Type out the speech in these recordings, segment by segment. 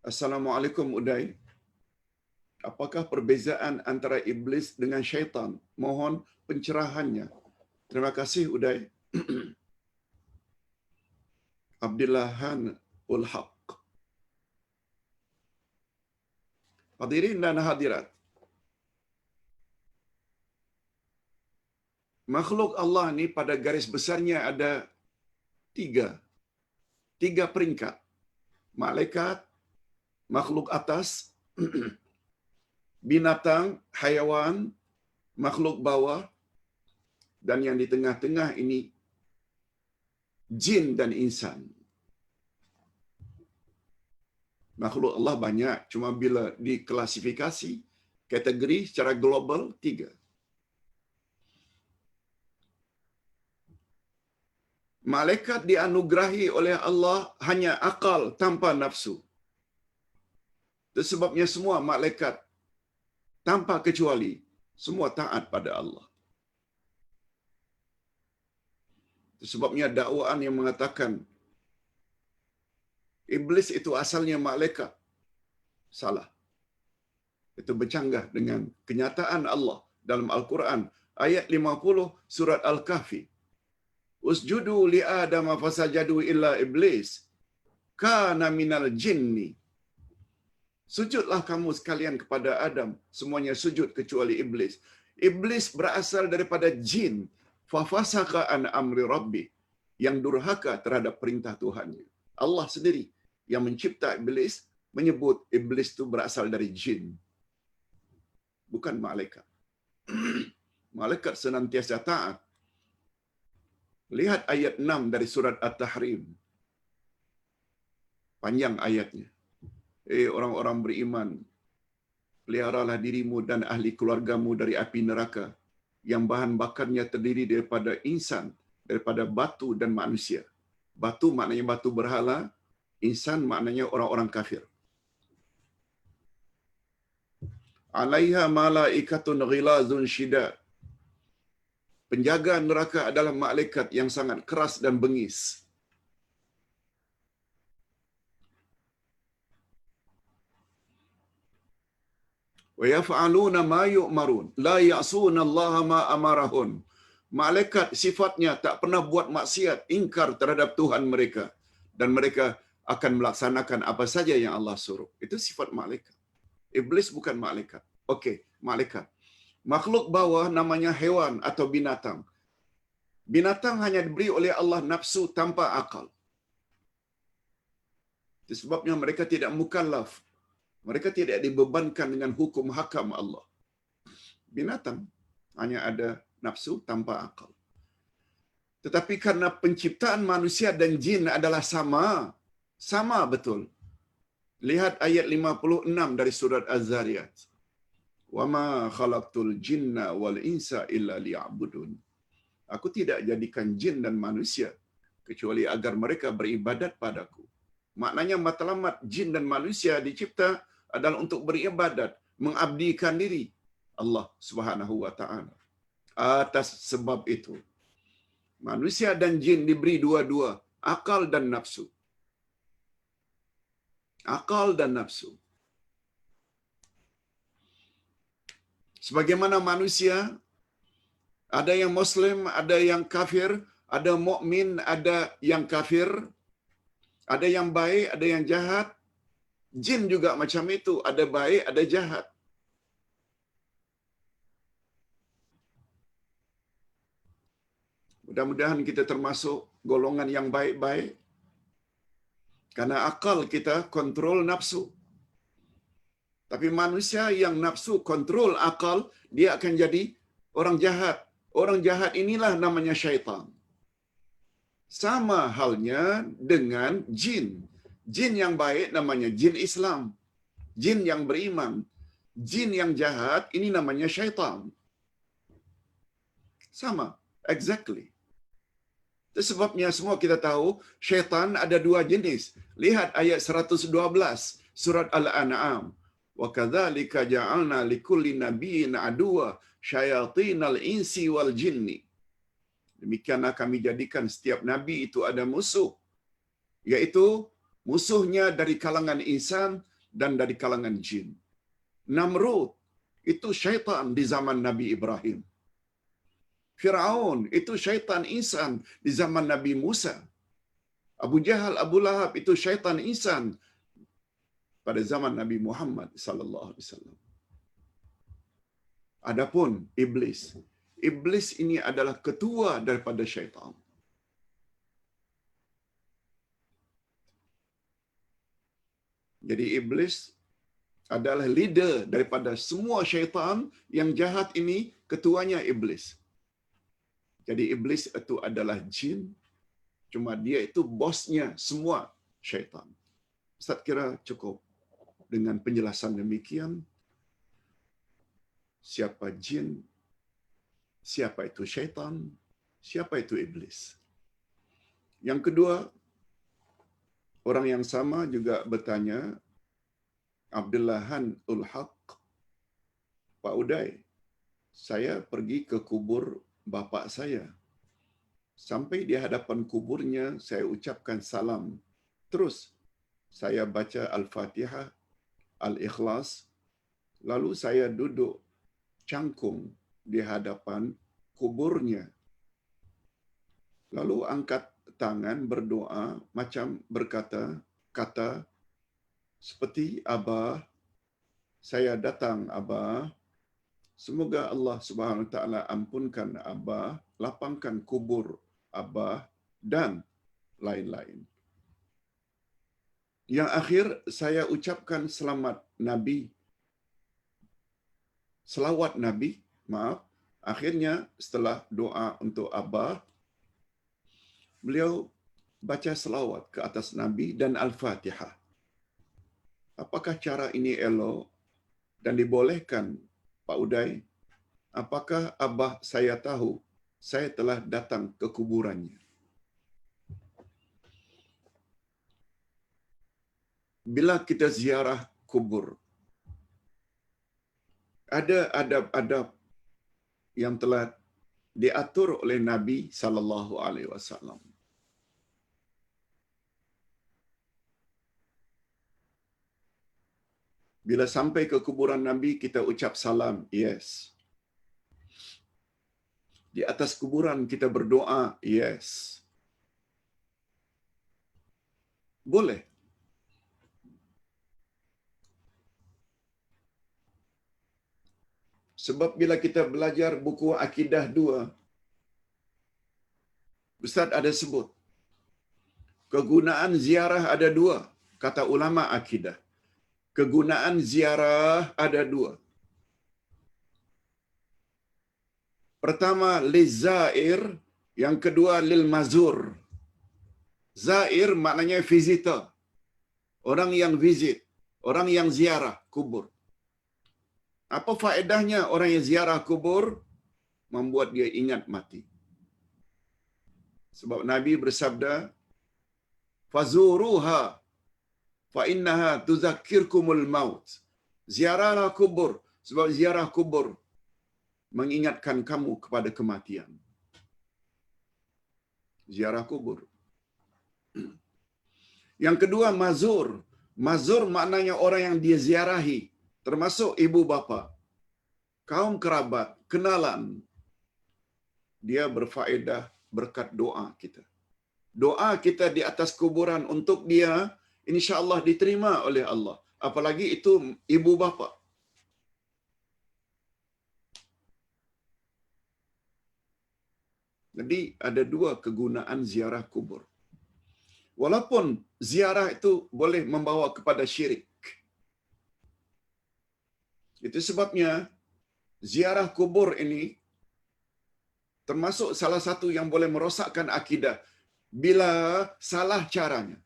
Assalamualaikum Uday. Apakah perbezaan antara iblis dengan syaitan? Mohon pencerahannya. Terima kasih Uday. Abdillahan ul Haq. Hadirin dan hadirat. Makhluk Allah ni pada garis besarnya ada tiga peringkat. Malaikat, makhluk atas, binatang, haiwan, makhluk bawah, dan yang di tengah-tengah ini jin dan insan. Makhluk Allah banyak, cuma bila diklasifikasi kategori secara global 3. Malaikat dianugerahi oleh Allah hanya akal tanpa nafsu. Itu sebabnya semua malaikat tanpa kecuali semua taat pada Allah. Itu sebabnya dakwaan yang mengatakan iblis itu asalnya malaikat. Salah. Itu bercanggah dengan kenyataan Allah dalam Al-Quran. Ayat 50 surat Al-Kahfi. Usjudu li Adam fasajadu illa iblis kana minal jinni. Sujudlah kamu sekalian kepada Adam. Semuanya sujud kecuali iblis. Iblis berasal daripada jin. Fafasaka an amri rabbi. Yang durhaka terhadap perintah Tuhannya. Allah sendiri yang mencipta iblis menyebut iblis itu berasal dari jin. Bukan malaikat. Malaikat senantiasa taat. Lihat ayat 6 dari surat At-Tahrim. Panjang ayatnya. Orang-orang beriman, peliharalah dirimu dan ahli keluargamu dari api neraka yang bahan bakarnya terdiri daripada insan, daripada batu dan manusia. Batu maknanya batu berhala, insan maknanya orang-orang kafir. Alaiha malaikatun ghilazun syidad. Penjaga neraka adalah malaikat yang sangat keras dan bengis. Wa yaf'aluna ma yu'marun la ya'suna Allah ma amarahun. Malaikat sifatnya tak pernah buat maksiat, ingkar terhadap Tuhan mereka, dan mereka akan melaksanakan apa saja yang Allah suruh. Itu sifat malaikat. Iblis bukan malaikat. Okey, malaikat. Makhluk bawah namanya hewan atau binatang. Binatang hanya diberi oleh Allah nafsu tanpa akal. Itu sebabnya mereka tidak mukallaf. Mereka tidak dibebankan dengan hukum hakam Allah. Binatang hanya ada nafsu tanpa akal. Tetapi karena penciptaan manusia dan jin adalah sama betul. Lihat ayat 56 dari surat Az-Zariyat. Wa ma khalaqtul jinna wal insa illa liya'budun. Aku tidak jadikan jin dan manusia kecuali agar mereka beribadat padaku. Maknanya matlamat jin dan manusia dicipta adalah untuk beribadat, mengabdikan diri Allah Subhanahu wa taala. Atas sebab itu, manusia dan jin diberi dua-dua, akal dan nafsu. Akal dan nafsu. Sebagaimana manusia, ada yang Muslim, ada yang kafir, ada mukmin, ada yang kafir, ada yang baik, ada yang jahat. Jin juga macam itu, ada baik, ada jahat. Mudah-mudahan kita termasuk golongan yang baik-baik. Karena akal kita kontrol nafsu. Tapi manusia yang nafsu kontrol akal, dia akan jadi orang jahat. Orang jahat inilah namanya syaitan. Sama halnya dengan jin. Jin yang baik namanya jin Islam. Jin yang beriman. Jin yang jahat ini namanya syaitan. Sama, exactly. Itu sebabnya semua kita tahu syaitan ada dua jenis. Lihat ayat 112 surat Al-An'am. Wa kadzalika ja'alna likulli nabiyyin aduwa syayatinal insi wal jinni. Demikianlah kami jadikan setiap nabi itu ada musuh, yaitu Musuhnya dari kalangan insan dan dari kalangan jin. Namrud itu syaitan di zaman Nabi Ibrahim. Firaun itu syaitan insan di zaman Nabi Musa. Abu Jahal, Abu Lahab itu syaitan insan pada zaman Nabi Muhammad sallallahu alaihi wasallam. Adapun iblis, iblis ini adalah ketua daripada syaitan. Jadi iblis adalah leader daripada semua syaitan yang jahat ini, ketuanya iblis. Jadi iblis itu adalah jin, cuma dia itu bosnya semua syaitan. Ustaz kira cukup dengan penjelasan demikian. Siapa jin, siapa itu syaitan, siapa itu iblis. Yang kedua, orang yang sama juga bertanya, Abdullahan Ul-Haq, Pak Uday, saya pergi ke kubur bapa saya. Sampai di hadapan kuburnya, saya ucapkan salam. Terus, saya baca Al-Fatihah, Al-Ikhlas, lalu saya duduk cangkung di hadapan kuburnya. Lalu angkat tangan berdoa macam berkata kata seperti Abah, saya datang Abah, semoga Allah Subhanahu Wa Taala ampunkan Abah, lapangkan kubur Abah dan lain-lain. Yang akhir saya ucapkan selamat Nabi, selawat Nabi, maaf. Akhirnya setelah doa untuk Abah, beliau baca selawat ke atas Nabi dan Al-Fatihah. Apakah cara ini elok dan dibolehkan, Pak Uday? Apakah Abah saya tahu saya telah datang ke kuburannya? Bila kita ziarah kubur, ada adab-adab yang telah diatur oleh Nabi sallallahu alaihi wasallam. Bila sampai ke kuburan Nabi, kita ucap salam, yes. Di atas kuburan kita berdoa, yes. Boleh. Sebab bila kita belajar buku Akidah 2, Ustaz ada sebut, kegunaan ziarah ada 2, kata ulama akidah. Kegunaan ziarah ada 2. Pertama, lizair, yang kedua lil mazur. Zair maknanya visitor. Orang yang visit, orang yang ziarah kubur. Apa faedahnya orang yang ziarah kubur? Membuat dia ingat mati. Sebab Nabi bersabda, "Fazuruha fa innaha tuzakkirkumul maut." Ziarahlah kubur, sebab ziarah kubur mengingatkan kamu kepada kematian. Ziarah kubur. Yang kedua, mazur. Mazur maknanya orang yang dia ziarahi, termasuk ibu bapa, kaum kerabat, kenalan. Dia berfaedah berkat doa kita. Doa kita di atas kuburan untuk dia, insya-Allah diterima oleh Allah. Apalagi itu ibu bapa. Jadi ada 2 kegunaan ziarah kubur. Walaupun ziarah itu boleh membawa kepada syirik. Itu sebabnya ziarah kubur ini termasuk salah satu yang boleh merosakkan akidah bila salah caranya.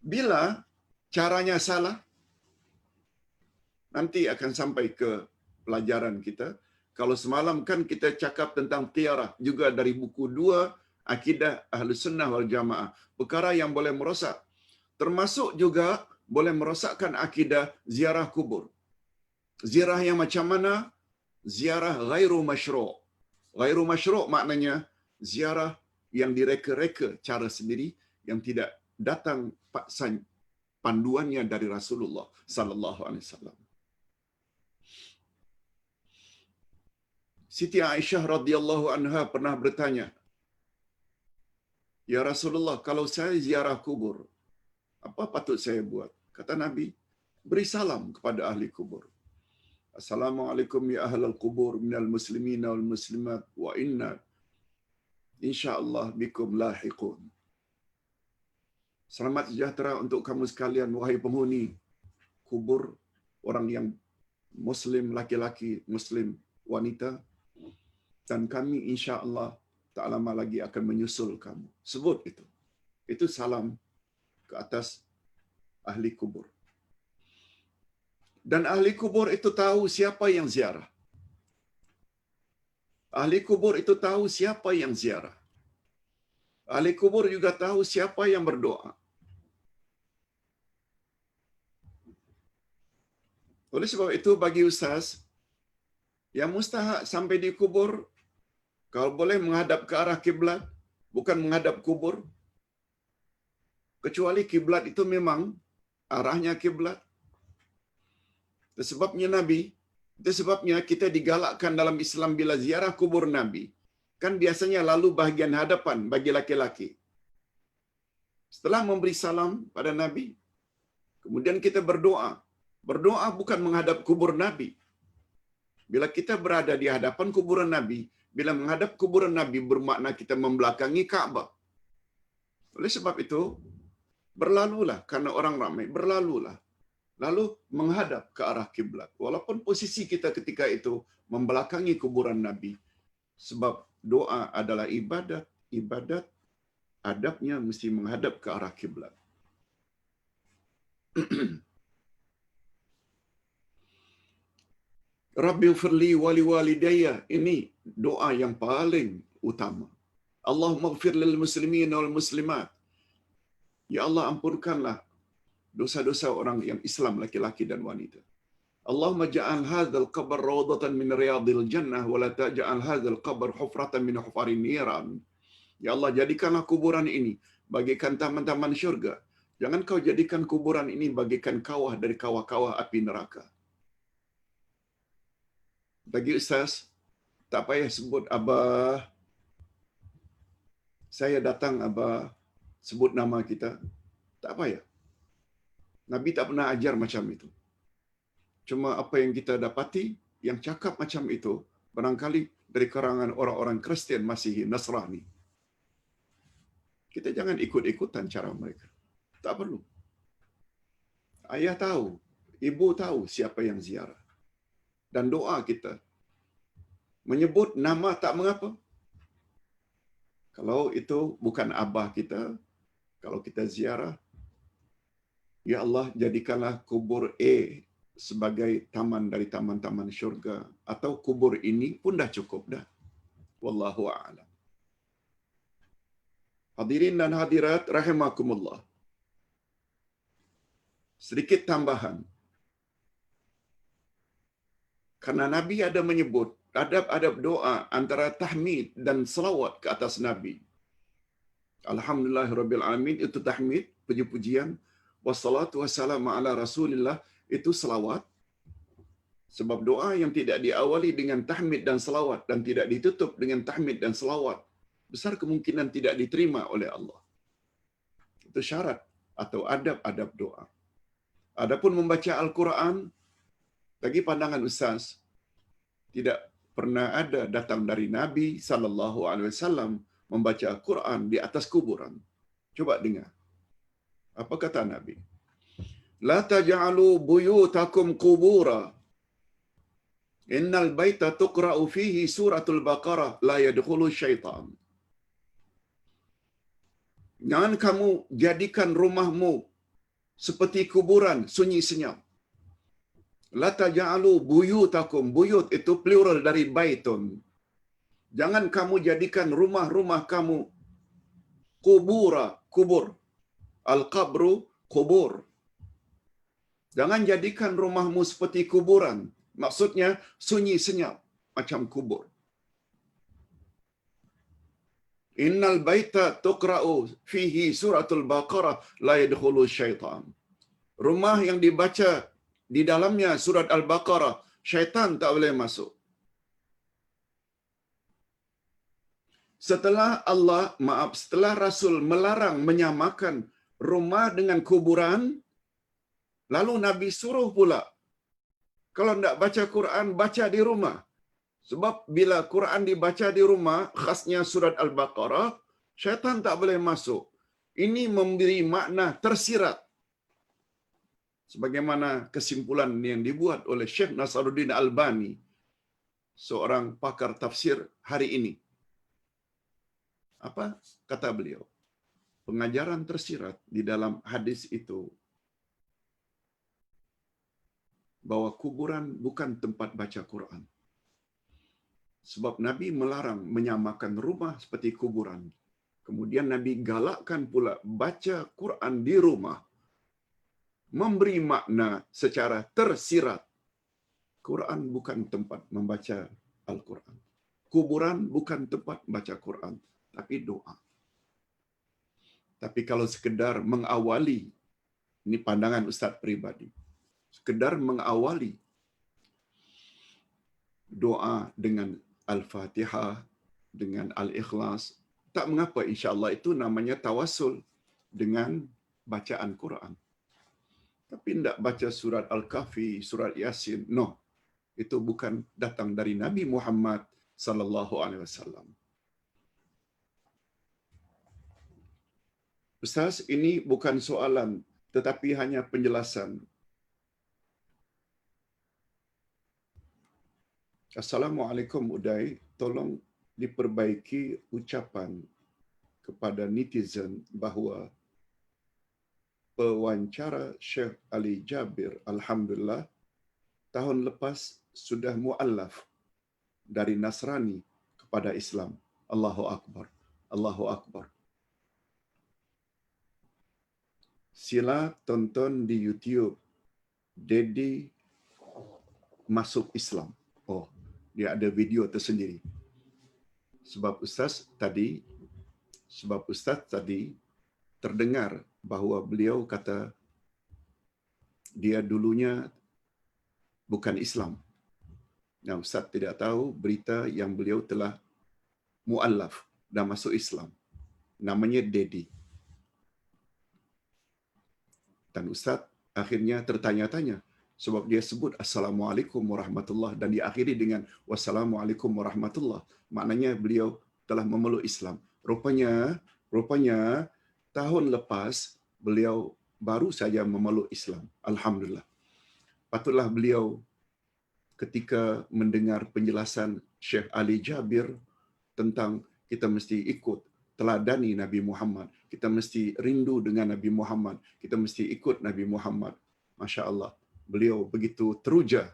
Bila caranya salah, nanti akan sampai ke pelajaran kita. Kalau semalam kan kita cakap tentang tiarah, juga dari buku 2, Akidah Ahlus Sunnah wal Jamaah. Perkara yang boleh merosak. Termasuk juga boleh merosakkan akidah ziarah kubur. Ziarah yang macam mana? Ziarah ghairu masyru'. Ghairu masyru' maknanya ziarah yang direka-reka cara sendiri, yang tidak datang panduannya dari Rasulullah sallallahu alaihi wasallam. Siti Aisyah radhiyallahu anha pernah bertanya, "Ya Rasulullah, kalau saya ziarah kubur, apa patut saya buat?" Kata Nabi, "Beri salam kepada ahli kubur. Assalamualaikum ya ahlal kubur minal muslimin wal muslimat wa inna insyaallah bikum lahiqun." Selamat sejahtera untuk kamu sekalian, wahai penghuni kubur, orang yang Muslim laki-laki, Muslim wanita, dan kami insya-Allah tak lama lagi akan menyusul kamu. Sebut itu. Itu salam ke atas ahli kubur. Dan ahli kubur itu tahu siapa yang ziarah. Ahli kubur itu tahu siapa yang ziarah. Ahli kubur juga tahu siapa yang berdoa. Oleh sebab itu, bagi ustaz yang mustahak sampai di kubur, kalau boleh menghadap ke arah kiblat, bukan menghadap kubur. Kecuali kiblat itu memang arahnya kiblat. Itu sebabnya kita digalakkan dalam Islam bila ziarah kubur Nabi, kan biasanya lalu bahagian hadapan bagi laki-laki. Setelah memberi salam pada Nabi, kemudian kita berdoa. Berdoa bukan menghadap kubur Nabi. Bila kita berada di hadapan kuburan Nabi, bila menghadap kuburan Nabi bermakna kita membelakangi Kaabah. Oleh sebab itu, berlalulah karena orang ramai, berlalulah. Lalu menghadap ke arah kiblat. Walaupun posisi kita ketika itu membelakangi kuburan Nabi. Sebab doa adalah ibadat. Ibadat adabnya mesti menghadap ke arah kiblat. Rabbi firli wali walidayya, ini doa yang paling utama. Allahumma ighfir lil muslimin wal muslimat. Ya Allah, ampunkanlah dosa-dosa orang yang Islam laki-laki dan wanita. Allahumma ja'al hadzal qabr rawdatan min riyadil jannah wa la taj'al hadzal qabr hufratan min hufarin niran. Ya Allah, jadikanlah kuburan ini bagikan taman-taman syurga. Jangan kau jadikan kuburan ini bagikan kawah dari kawah-kawah api neraka. Bagi ustaz, tak payah sebut abah. Saya datang abah, sebut nama kita. Tak payah. Nabi tak pernah ajar macam itu. Cuma apa yang kita dapati, yang cakap macam itu, barangkali dari kalangan orang-orang Kristian Masihi, Nasrani. Kita jangan ikut-ikutan cara mereka. Tak perlu. Ayah tahu, ibu tahu siapa yang ziarah. Dan doa kita menyebut nama tak mengapa. Kalau itu bukan abah kita, kalau kita ziarah, ya Allah, jadikanlah kubur A sebagai taman dari taman-taman syurga, atau kubur ini pun dah cukup dah. Wallahu a'lam. Hadirin dan hadirat rahimakumullah. Sedikit tambahan. Karena Nabi ada menyebut adab-adab doa antara tahmid dan selawat ke atas Nabi. Alhamdulillahirabbil alamin itu tahmid, puji-pujian. Wassalatu wassalamu ala Rasulillah itu selawat. Sebab doa yang tidak diawali dengan tahmid dan selawat dan tidak ditutup dengan tahmid dan selawat, besar kemungkinan tidak diterima oleh Allah. Itu syarat atau adab-adab doa. Adapun membaca Al-Quran, bagi pandangan ustaz, tidak pernah ada datang dari Nabi sallallahu alaihi wasallam membaca Al-Quran di atas kuburan. Coba dengar. Apa kata Nabi? La taj'alu buyutakum qubura. Innal baita tuqra'u fihi suratul Baqarah la yadkhulu syaitan. Jangan kamu jadikan rumahmu seperti kuburan sunyi senyap. La taj'alu buyutakum, buyut itu plural dari baitun. Jangan kamu jadikan rumah-rumah kamu kubura, kubur. Al-qabru kubur. Jangan jadikan rumahmu seperti kuburan. Maksudnya sunyi senyap macam kubur. Innal baita tuqra'u fihi suratul Baqarah la yadkhulu syaitan. Rumah yang dibaca di dalamnya surat Al-Baqarah, syaitan tak boleh masuk. Setelah Rasul melarang menyamakan rumah dengan kuburan, lalu Nabi suruh pula, kalau tidak baca Quran, baca di rumah. Sebab bila Quran dibaca di rumah, khasnya surat Al-Baqarah, syaitan tak boleh masuk. Ini memberi makna tersirat. Sebagaimana kesimpulan yang dibuat oleh Syekh Nasaruddin Albani, seorang pakar tafsir hari ini. Apa kata beliau? Pengajaran tersirat di dalam hadis itu bahwa kuburan bukan tempat baca Quran. Sebab Nabi melarang menyamakan rumah seperti kuburan. Kemudian Nabi galakkan pula baca Quran di rumah. Memberi makna secara tersirat. Quran bukan tempat membaca Al-Quran. Kuburan bukan tempat baca Quran, tapi doa. Tapi kalau sekedar mengawali, ini pandangan Ustaz pribadi, sekedar mengawali doa dengan Al-Fatihah, dengan Al-Ikhlas, tak mengapa, insya-Allah itu namanya tawassul dengan bacaan Quran. Tapi tidak baca surat Al-Kahfi, surat Yasin, no. Itu bukan datang dari Nabi Muhammad sallallahu alaihi wasallam. Ustaz, ini bukan soalan tetapi hanya penjelasan. Assalamualaikum Uday, tolong diperbaiki ucapan kepada netizen bahawa pewawancara Syekh Ali Jabir, alhamdulillah, tahun lepas sudah mu'allaf dari Nasrani kepada Islam. Allahu Akbar. Allahu Akbar. Sila tonton di YouTube Dedi Masuk Islam. Oh, dia ada video tersendiri. Sebab Ustaz tadi terdengar bahawa beliau kata dia dulunya bukan Islam. Nah, Ustaz tidak tahu berita yang beliau telah mu'allaf dan masuk Islam. Namanya Dedi. Dan Ustaz akhirnya tertanya-tanya sebab dia sebut Assalamualaikum warahmatullahi dan diakhiri dengan Wassalamualaikum warahmatullahi. Maknanya beliau telah memeluk Islam. Rupanya tahun lepas beliau baru saja memeluk Islam. Alhamdulillah. Patutlah beliau ketika mendengar penjelasan Syekh Ali Jabir tentang kita mesti ikut teladani Nabi Muhammad, kita mesti rindu dengan Nabi Muhammad, kita mesti ikut Nabi Muhammad. Masya Allah, beliau begitu teruja,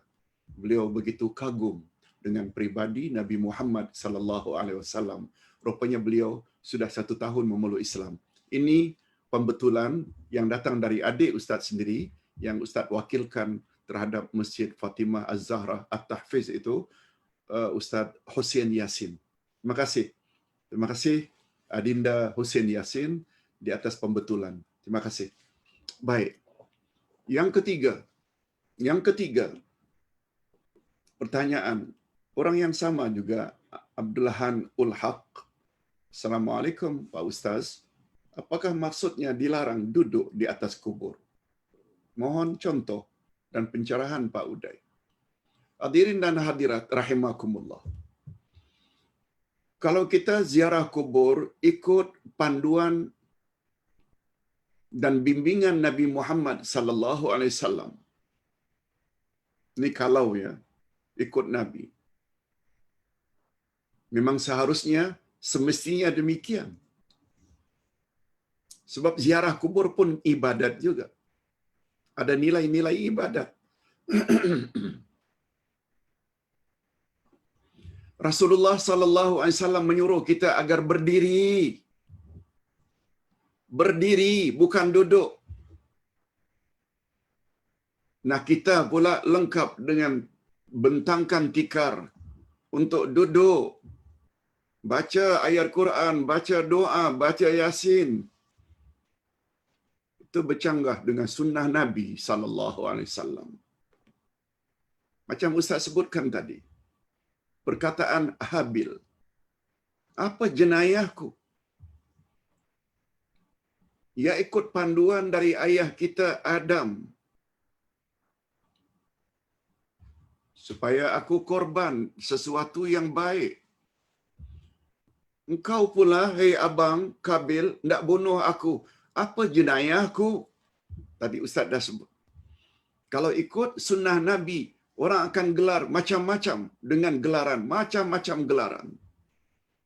beliau begitu kagum dengan pribadi Nabi Muhammad sallallahu alaihi wasallam. Rupanya beliau sudah 1 tahun memeluk Islam. Ini pembetulan yang datang dari adik Ustaz sendiri, yang Ustaz wakilkan terhadap Masjid Fatimah Az-Zahra At-Tahfiz itu, Ustaz Hussein Yasin. Terima kasih. Terima kasih Adinda Hussein Yasin di atas pembetulan. Terima kasih. Baik. Yang ketiga, pertanyaan orang yang sama juga, Abdullahan Ul Haq. Assalamualaikum Pak Ustaz. Apakah maksudnya dilarang duduk di atas kubur? Mohon contoh dan pencerahan Pak Uday. Hadirin dan hadirat rahimakumullah. Kalau kita ziarah kubur ikut panduan dan bimbingan Nabi Muhammad sallallahu alaihi wasallam. Ini kalau ya ikut Nabi. Memang seharusnya semestinya demikian. Sebab ziarah kubur pun ibadat juga. Ada nilai-nilai ibadat. Rasulullah sallallahu alaihi wasallam menyuruh kita agar berdiri. Berdiri, bukan duduk. Nah, kita pula lengkap dengan bentangkan tikar untuk duduk. baca ayat Quran, baca doa, baca Yasin, itu bercanggah dengan sunnah Nabi sallallahu alaihi wasallam. Macam Ustaz sebutkan tadi, perkataan Habil, apa jenayahku? Ia ikut panduan dari ayah kita Adam, supaya aku korban sesuatu yang baik. Engkau pula, hei abang Kabil, nak bunuh aku. Apa jenayahku? Tadi Ustaz dah sebut. Kalau ikut sunnah Nabi, orang akan gelar macam-macam dengan gelaran, macam-macam gelaran.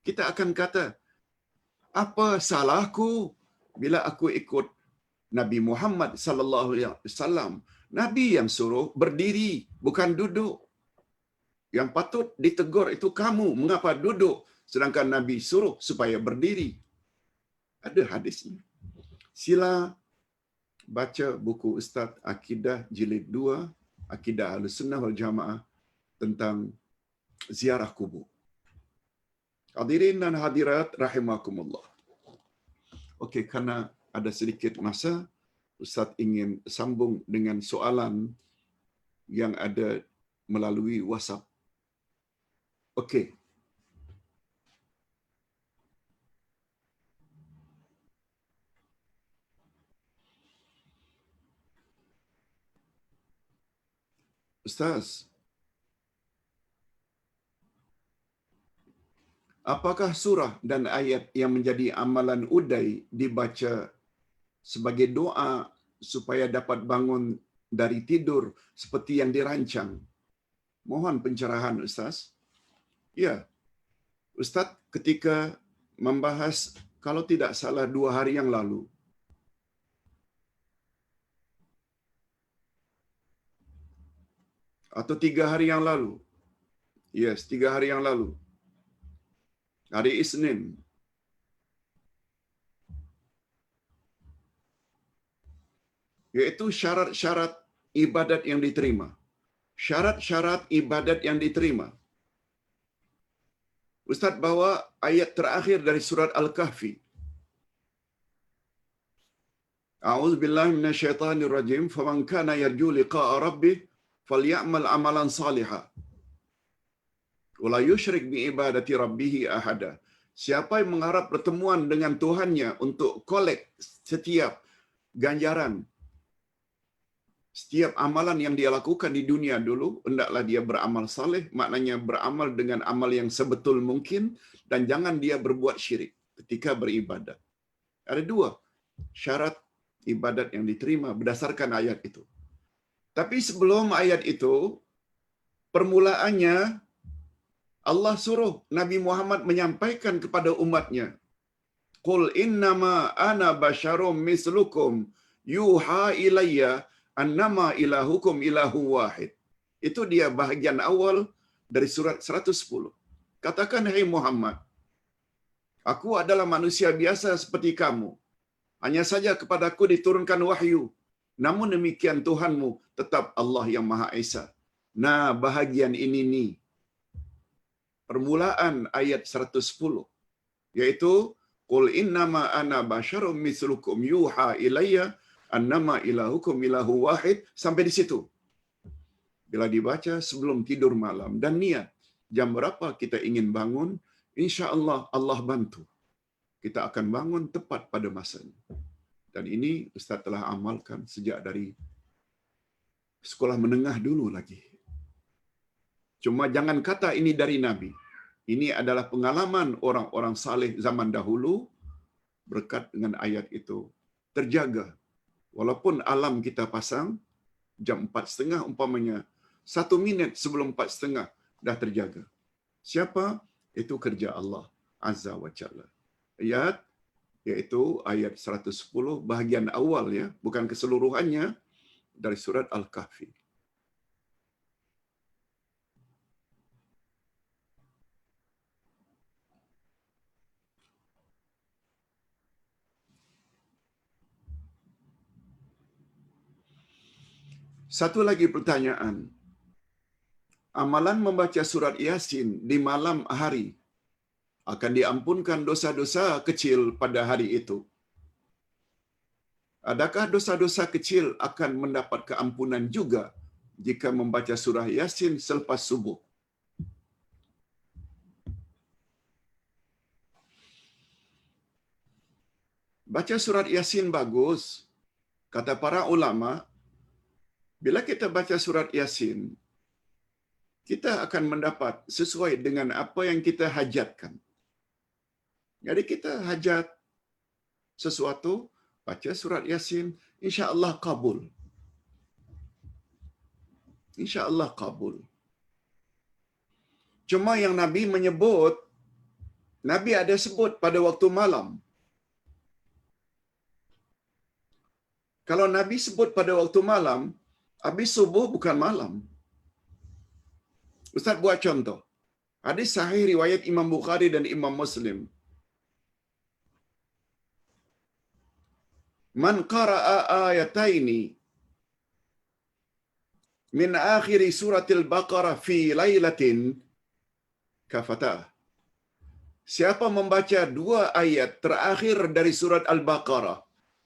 Kita akan kata, apa salahku bila aku ikut Nabi Muhammad sallallahu alaihi wasallam? Nabi yang suruh berdiri, bukan duduk. Yang patut ditegur itu kamu, mengapa duduk? Sedangkan Nabi suruh supaya berdiri. Ada hadisnya. Sila baca buku Ustaz Akidah Jilid 2, Akidah Ahlussunnah wal Jamaah tentang ziarah kubur. Hadirin dan hadirat rahimakumullah. Okey, kerana ada sedikit masa, Ustaz ingin sambung dengan soalan yang ada melalui WhatsApp. Okey. Ustaz, apakah surah dan ayat yang menjadi amalan udai dibaca sebagai doa supaya dapat bangun dari tidur seperti yang dirancang? Mohon pencerahan Ustaz. Ya, Ustaz ketika membahas, kalau tidak salah 2 hari yang lalu, atau 3 hari yang lalu. Yes, 3 hari yang lalu. Hari Isnin. Yaitu syarat-syarat ibadat yang diterima. Syarat-syarat ibadat yang diterima. Ustaz bawa ayat terakhir dari surat Al-Kahfi. A'udzubillahi minasyaitonirrajim. Faman kana yarju liqa'a rabbih falyamal amalan salihan. Wala yusyrik bi ibadati rabbih ahada. Siapa yang mengharap pertemuan dengan Tuhannya untuk kolek setiap ganjaran, setiap amalan yang dia lakukan di dunia dulu, hendaklah dia beramal saleh, maknanya beramal dengan amal yang sebetul mungkin, dan jangan dia berbuat syirik ketika beribadat. Ada 2 syarat ibadat yang diterima berdasarkan ayat itu. Tapi sebelum ayat itu, permulaannya Allah suruh Nabi Muhammad menyampaikan kepada umatnya, Qul innama ana basyarum mislukum yuha ilayya annama ilahukum ilahu wahid. Itu dia bahagian awal dari surat 110. Katakan, hai Muhammad, aku adalah manusia biasa seperti kamu. Hanya saja kepadaku diturunkan wahyu. Namun demikian Tuhanmu tetap Allah yang Maha Esa. Nah, bahagian ini nih, permulaan ayat 110, yaitu Qul innama ana basyarum mislukum yuha ilayya annama ilahukum ilahu wahid, sampai di situ. Bila dibaca sebelum tidur malam dan niat jam berapa kita ingin bangun, insya-Allah Allah bantu. Kita akan bangun tepat pada masanya. Dan ini Ustaz telah amalkan sejak dari sekolah menengah dulu lagi. Cuma jangan kata ini dari Nabi. Ini adalah pengalaman orang-orang saleh zaman dahulu, berkat dengan ayat itu terjaga. Walaupun alam kita pasang jam 4.30 umpamanya, 1 minit sebelum 4.30 dah terjaga. Siapa? Itu kerja Allah Azza wa Jalla. Ayat yaitu ayat 110 bahagian awal, ya, bukan keseluruhannya, dari surat Al-Kahfi. Satu lagi pertanyaan. Amalan membaca surat Yasin di malam hari akan diampunkan dosa-dosa kecil pada hari itu. Adakah dosa-dosa kecil akan mendapat keampunan juga jika membaca surah Yasin selepas subuh? Baca surat Yasin bagus. Kata para ulama, bila kita baca surat Yasin, kita akan mendapat sesuai dengan apa yang kita hajatkan. Jadi kita hajat sesuatu, baca surat Yasin, insya-Allah kabul. Insya-Allah kabul. Cuma yang Nabi menyebut, Nabi ada sebut pada waktu malam. Kalau Nabi sebut pada waktu malam, habis subuh bukan malam. Ustaz buat contoh. Hadis sahih riwayat Imam Bukhari dan Imam Muslim. Man qara'a ayataini min akhiri suratil Baqarah fi lailatin kafatah. Siapa membaca 2 ayat terakhir dari surat Al-Baqarah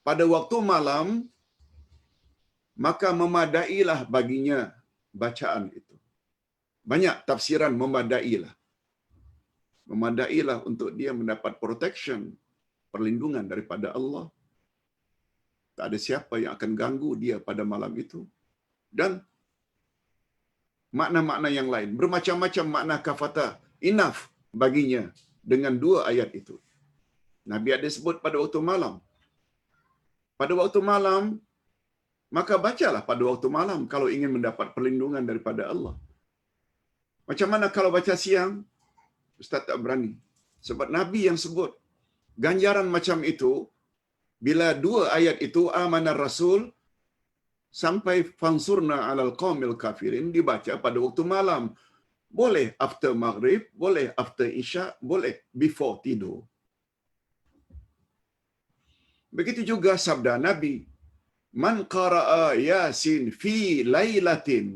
pada waktu malam, maka memadailah baginya bacaan itu. Banyak tafsiran memadailah. Memadailah untuk dia mendapat protection, perlindungan daripada Allah. Tak ada siapa yang akan ganggu dia pada malam itu. Dan makna-makna yang lain, bermacam-macam makna kafatah, enough baginya dengan 2 ayat itu. Nabi ada sebut pada waktu malam. Pada waktu malam, maka bacalah pada waktu malam kalau ingin mendapat perlindungan daripada Allah. Macam mana kalau baca siang? Ustaz tak berani. Sebab Nabi yang sebut ganjaran macam itu, bila 2 ayat itu, amanar Rasul, sampai fansurna alal qaumil kafirin, dibaca pada waktu malam. Boleh after maghrib, boleh after isya, boleh before tidur. Begitu juga sabda Nabi, man qara'a Yasin fi lailatin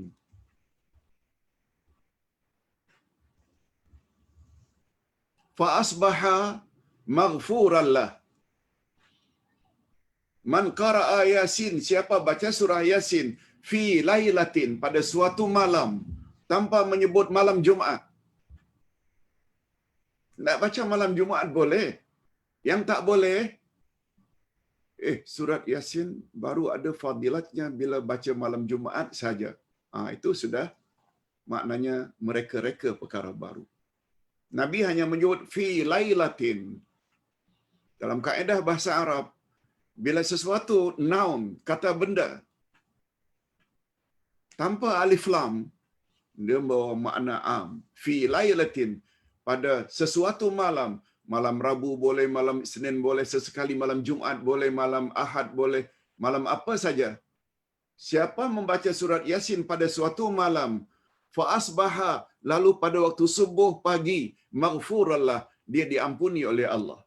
fa asbaha maghfuran lah. Man qara'a Yasin, siapa baca surah Yasin fi lailatin, pada suatu malam, tanpa menyebut malam Jumaat. Nak baca malam Jumaat boleh. Yang tak boleh, surat Yasin baru ada fadilatnya bila baca malam Jumaat saja. Itu sudah maknanya mereka-reka perkara baru. Nabi hanya menyebut fi lailatin. Dalam kaedah bahasa Arab, bila sesuatu noun, kata benda, tanpa alif lam, dia membawa makna am. Fi lailatin, pada sesuatu malam. Malam Rabu boleh, malam Isnin boleh, sesekali malam Jumaat boleh, malam Ahad boleh, malam apa saja. Siapa membaca surat Yasin pada suatu malam, fa asbaha, lalu pada waktu subuh pagi, maghfurallah, dia diampuni oleh Allah.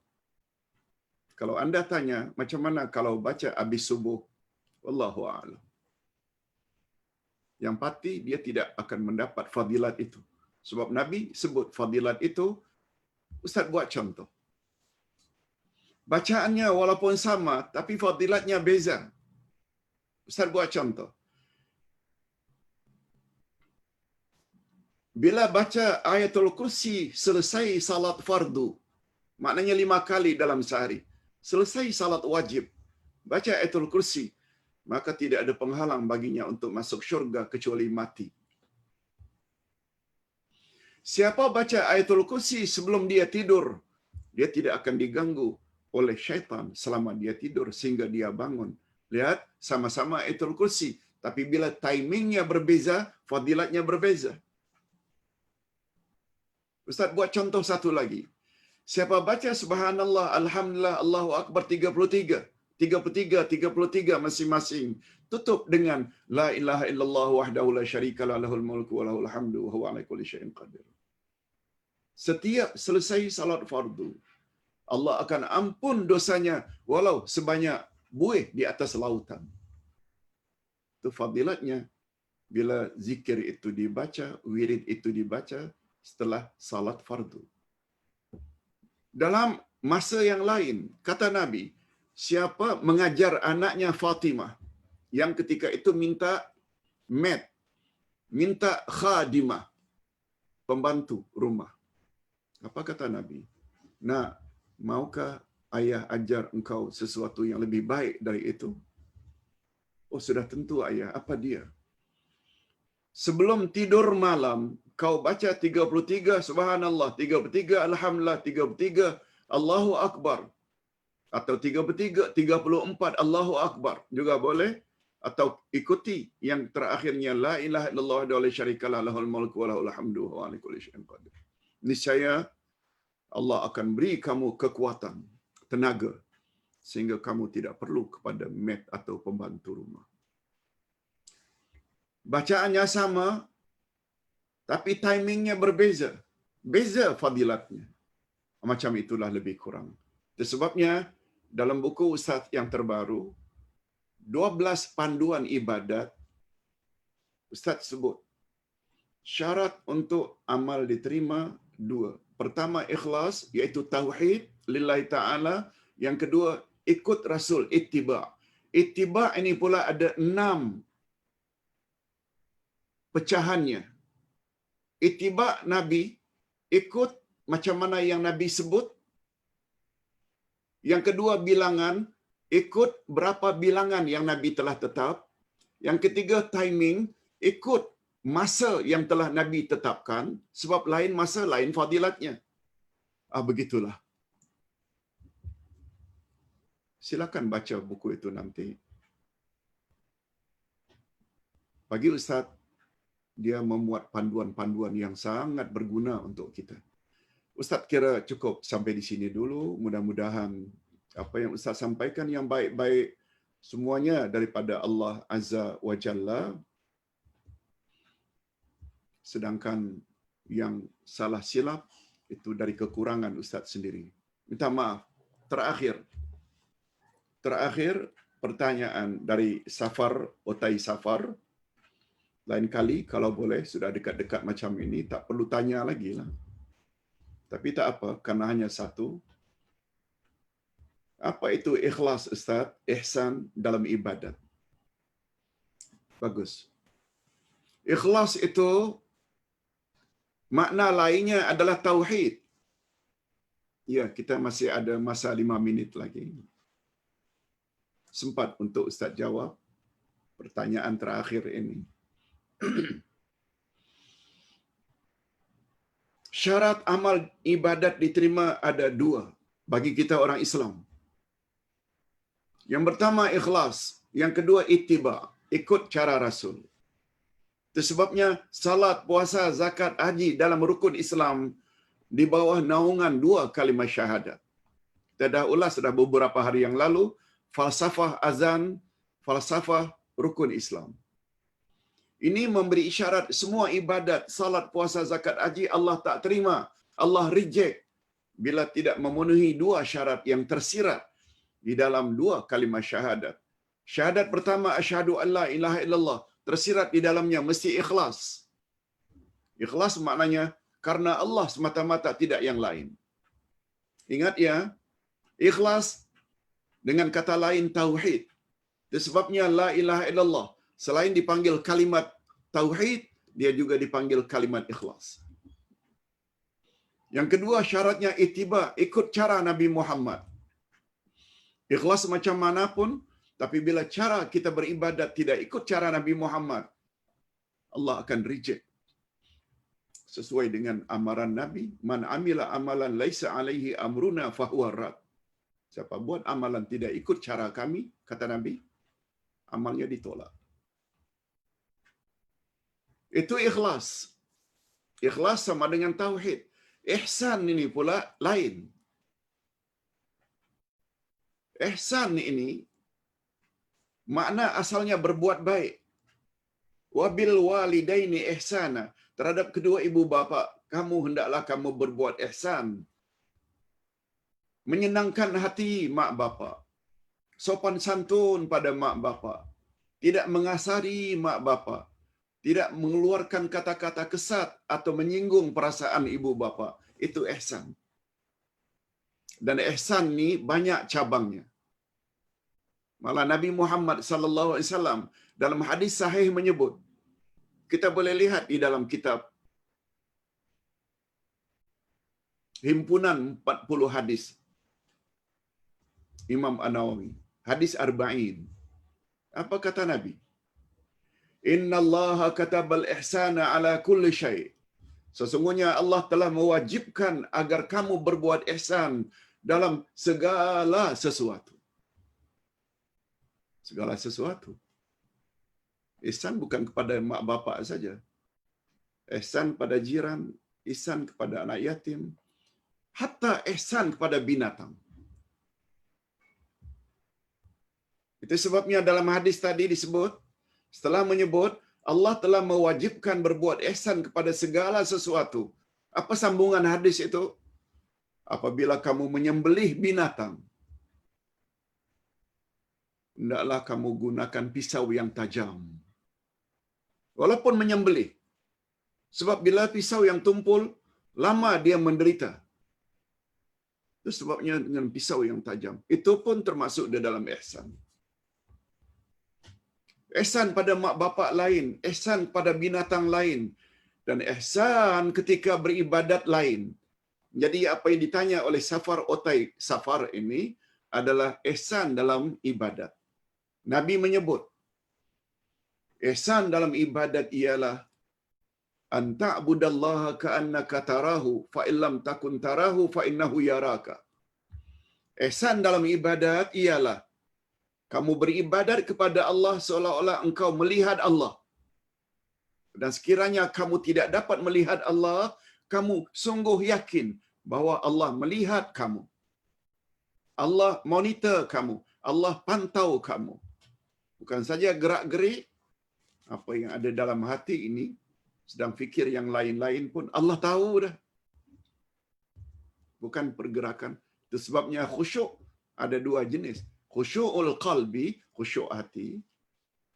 Kalau anda tanya, macam mana kalau baca habis subuh? Wallahu a'lam. Yang pasti dia tidak akan mendapat fadilat itu. Sebab Nabi sebut fadilat itu. Ustaz buat contoh. Bacaannya walaupun sama, tapi fadilatnya beza. Ustaz buat contoh. Bila baca ayatul kursi selesai salat fardu, maknanya 5 kali dalam sehari, selesai salat wajib, baca ayatul kursi, maka tidak ada penghalang baginya untuk masuk syurga kecuali mati. Siapa baca ayatul kursi sebelum dia tidur, dia tidak akan diganggu oleh syaitan selama dia tidur sehingga dia bangun. Lihat, sama-sama ayatul kursi, tapi bila timingnya berbeza, fadilatnya berbeza. Ustaz buat contoh satu lagi. Siapa baca subhanallah, alhamdulillah, Allahu akbar 33 masing-masing, tutup dengan la ilaha illallah wahdahu la syarikalah lahul mulku wa lahul hamdu wa huwa ala kulli syai'in qadir. Setiap selesai salat fardu, Allah akan ampun dosanya walau sebanyak buih di atas lautan. Itu fadilatnya bila zikir itu dibaca, wirid itu dibaca setelah salat fardu. Dalam masa yang lain, kata Nabi, siapa mengajar anaknya Fatimah yang ketika itu minta maid, minta khadimah, pembantu rumah. Apa kata Nabi? Nak, maukah ayah ajar engkau sesuatu yang lebih baik dari itu? Oh, sudah tentu ayah. Apa dia? Sebelum tidur malam, kau baca 33 subhanallah, 33 alhamdulillah, 33 Allahu Akbar. Atau 33, 34 Allahu Akbar. Juga boleh. Atau ikuti yang terakhirnya la ilaha illallah wa la syarikalah lahul mulku wa lahul hamdu wa ala kulli syai'in qadir. Niscaya Allah akan beri kamu kekuatan, tenaga, sehingga kamu tidak perlu kepada maid atau pembantu rumah. Bacaannya sama, tapi timingnya berbeza. Beza fadilatnya. Macam itulah lebih kurang. Sebabnya, dalam buku Ustaz yang terbaru, 12 panduan ibadat, Ustaz sebut, syarat untuk amal diterima dua. Pertama, ikhlas, iaitu tauhid lillahi ta'ala. Yang kedua, ikut Rasul, ittiba'. Ittiba' ini pula ada 6 pecahannya. Ittiba' Nabi, ikut macam mana yang Nabi sebut. Yang kedua, bilangan, ikut berapa bilangan yang Nabi telah tetap. Yang ketiga, timing, ikut masa yang telah Nabi tetapkan, sebab lain masa, lain fadilatnya. Begitulah. Silakan baca buku itu nanti. Bagi Ustaz, dia memuat panduan-panduan yang sangat berguna untuk kita. Ustaz kira cukup sampai di sini dulu. Mudah-mudahan apa yang Ustaz sampaikan yang baik-baik semuanya daripada Allah Azza wa Jalla. Sedangkan yang salah silap itu dari kekurangan Ustaz sendiri. Minta maaf. Terakhir pertanyaan dari Safar, Otai Safar. Lain kali kalau boleh sudah dekat-dekat macam ini tak perlu tanya lagi lah. Tapi tak apa, karena hanya satu. Apa itu ikhlas Ustaz? Ihsan dalam ibadat. Bagus. Ikhlas itu makna lainnya adalah tauhid. Ya, kita masih ada masa 5 minit lagi. Sempat untuk Ustaz jawab pertanyaan terakhir ini. Syarat amal ibadat diterima ada 2 bagi kita orang Islam. Yang pertama ikhlas, yang kedua ittiba', ikut cara Rasul. Itu sebabnya salat, puasa, zakat, haji dalam rukun Islam di bawah naungan 2 kalimah syahadat. Kita dah ulas sudah beberapa hari yang lalu, falsafah azan, falsafah rukun Islam. Ini memberi isyarat semua ibadat, salat, puasa, zakat, haji Allah tak terima. Allah reject bila tidak memenuhi 2 syarat yang tersirat di dalam 2 kalimah syahadat. Syahadat pertama, asyhadu an la ilaha illallah. Tersirat di dalamnya mesti ikhlas. Ikhlas maknanya karena Allah semata-mata, tidak yang lain. Ingat ya, ikhlas dengan kata lain tauhid. Itu sebabnya la ilaha illallah. Selain dipanggil kalimat tauhid, dia juga dipanggil kalimat ikhlas. Yang kedua syaratnya ittiba', ikut cara Nabi Muhammad. Ikhlas macam manapun, tapi bila cara kita beribadat tidak ikut cara Nabi Muhammad, Allah akan reject. Sesuai dengan amaran Nabi, man amila amalan laisa alaihi amruna fahuwa rad. Siapa buat amalan tidak ikut cara kami, kata Nabi, amalnya ditolak. Itu ikhlas. Ikhlas sama dengan tauhid. Ihsan ini pula lain. Ihsan ini makna asalnya berbuat baik. Wabil walidaini ihsana. Terhadap kedua ibu bapa, kamu hendaklah kamu berbuat ihsan. Menyenangkan hati mak bapa. Sopan santun pada mak bapa. Tidak mengasari mak bapa. Tidak mengeluarkan kata-kata kesat atau menyinggung perasaan ibu bapa. Itu ihsan. Dan ihsan ni banyak cabangnya. Malah Nabi Muhammad sallallahu alaihi wasallam dalam hadis sahih menyebut, kita boleh lihat di dalam kitab himpunan 40 hadis Imam An-Nawawi, hadis arba'in. Apa kata Nabi? Innallaha katabal ihsana ala kulli syai'. Sesungguhnya Allah telah mewajibkan agar kamu berbuat ihsan dalam segala sesuatu. Segala sesuatu. Ihsan bukan kepada mak bapak saja. Ihsan pada jiran, ihsan kepada anak yatim, hatta ihsan kepada binatang. Itu sebabnya dalam hadis tadi disebut, setelah menyebut Allah telah mewajibkan berbuat ihsan kepada segala sesuatu. Apa sambungan hadis itu? Apabila kamu menyembelih binatang, hendaklah kamu gunakan pisau yang tajam. Walaupun menyembelih. Sebab bila pisau yang tumpul, lama dia menderita. Itu sebabnya dengan pisau yang tajam. Itu pun termasuk di dalam ihsan. Ihsan pada mak bapak lain, ihsan pada binatang lain, dan ihsan ketika beribadat lain. Jadi apa yang ditanya oleh Safar Otai Safar ini adalah ihsan dalam ibadat. Nabi menyebut, ihsan dalam ibadat ialah an ta'budallaha ka'annaka tarahu fa illam takun tarahu fa innahu yaraka. Ihsan dalam ibadat ialah kamu beribadat kepada Allah seolah-olah engkau melihat Allah. Dan sekiranya kamu tidak dapat melihat Allah, kamu sungguh yakin bahwa Allah melihat kamu. Allah monitor kamu. Allah pantau kamu. Bukan saja gerak-gerik, apa yang ada dalam hati ini, sedang fikir yang lain-lain pun Allah tahu dah. Bukan pergerakan. Itu sebabnya khusyuk ada dua jenis. Khusyukul qalbi, khusyuk hati.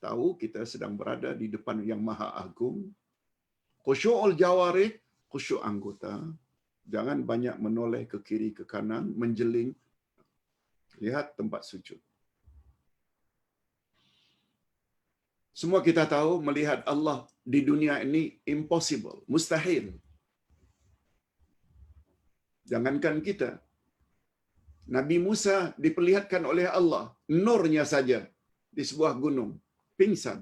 Tahu kita sedang berada di depan yang maha agung. Khusyukul jawarih, khusyuk anggota. Jangan banyak menoleh ke kiri ke kanan, menjeling. Lihat tempat sujud. Semua kita tahu melihat Allah di dunia ini impossible, mustahil. Jangankan kita. Nabi Musa diperlihatkan oleh Allah, nurnya saja di sebuah gunung, pingsan.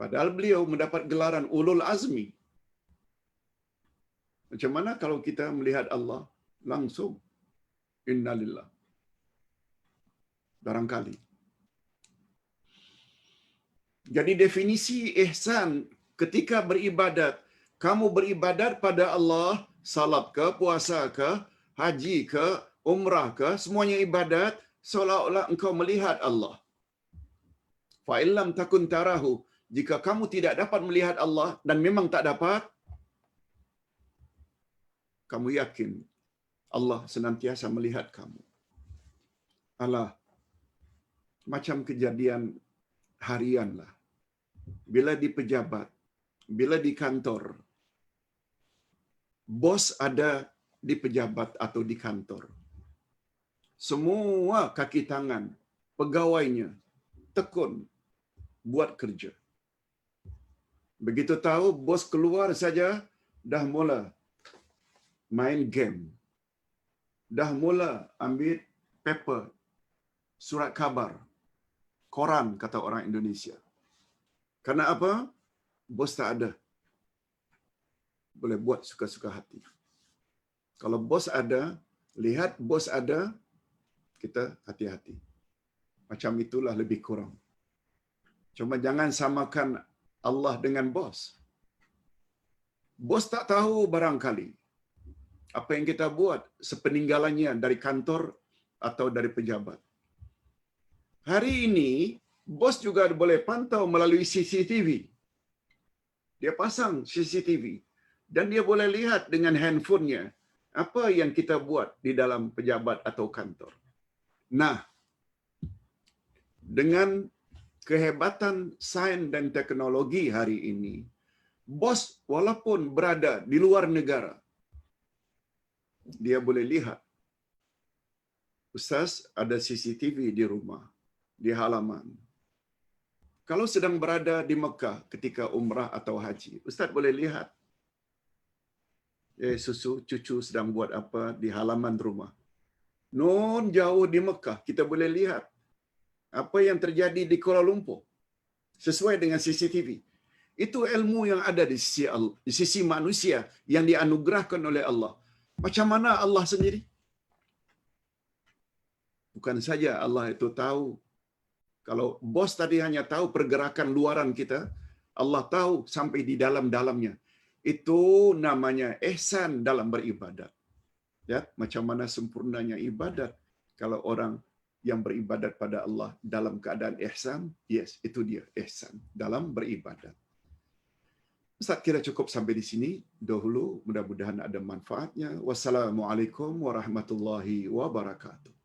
Padahal beliau mendapat gelaran ulul azmi. Macam mana kalau kita melihat Allah langsung? Innalillah. Barangkali. Jadi definisi ihsan ketika beribadat, kamu beribadat pada Allah, salat ke, puasa ke, haji ke, umrah ke, semuanya ibadat seolah-olah engkau melihat Allah. Fa illam takun tarahu, jika kamu tidak dapat melihat Allah dan memang tak dapat, kamu yakin Allah senantiasa melihat kamu. Alah, macam kejadian harian lah. Bila di pejabat, bila di kantor, bos ada di pejabat atau di kantor. Semua kaki tangan pegawainya tekun buat kerja. Begitu tahu bos keluar saja, dah mula main game. Dah mula ambil paper, surat khabar, koran kata orang Indonesia. Karena apa? Bos tak ada. Boleh buat suka-suka hati. Kalau bos ada, lihat bos ada, kita hati-hati. Macam itulah lebih kurang. Cuma jangan samakan Allah dengan bos. Bos tak tahu barangkali apa yang kita buat sepeninggalannya dari kantor atau dari pejabat. Hari ini, bos juga boleh pantau melalui CCTV. Dia pasang CCTV dan dia boleh lihat dengan handphonenya apa yang kita buat di dalam pejabat atau kantor. Nah, dengan kehebatan sains dan teknologi hari ini, bos walaupun berada di luar negara, dia boleh lihat Ustaz ada CCTV di rumah, di halaman. Kalau sedang berada di Mekah ketika umrah atau haji, Ustaz boleh lihat susu cucu sedang buat apa di halaman rumah. Non jauh di Mekah, kita boleh lihat apa yang terjadi di Kuala Lumpur sesuai dengan CCTV. Itu ilmu yang ada di sisi Allah, di sisi manusia yang dianugerahkan oleh Allah. Macam mana Allah sendiri? Bukan saja Allah itu tahu. Kalau bos tadi hanya tahu pergerakan luaran kita, Allah tahu sampai di dalam-dalamnya. Itu namanya ihsan dalam beribadat. Ya, macam mana sempurnanya ibadat kalau orang yang beribadat pada Allah dalam keadaan ihsan, yes, itu dia ihsan dalam beribadat. Ustaz kira cukup sampai di sini dahulu, mudah-mudahan ada manfaatnya. Wassalamualaikum warahmatullahi wabarakatuh.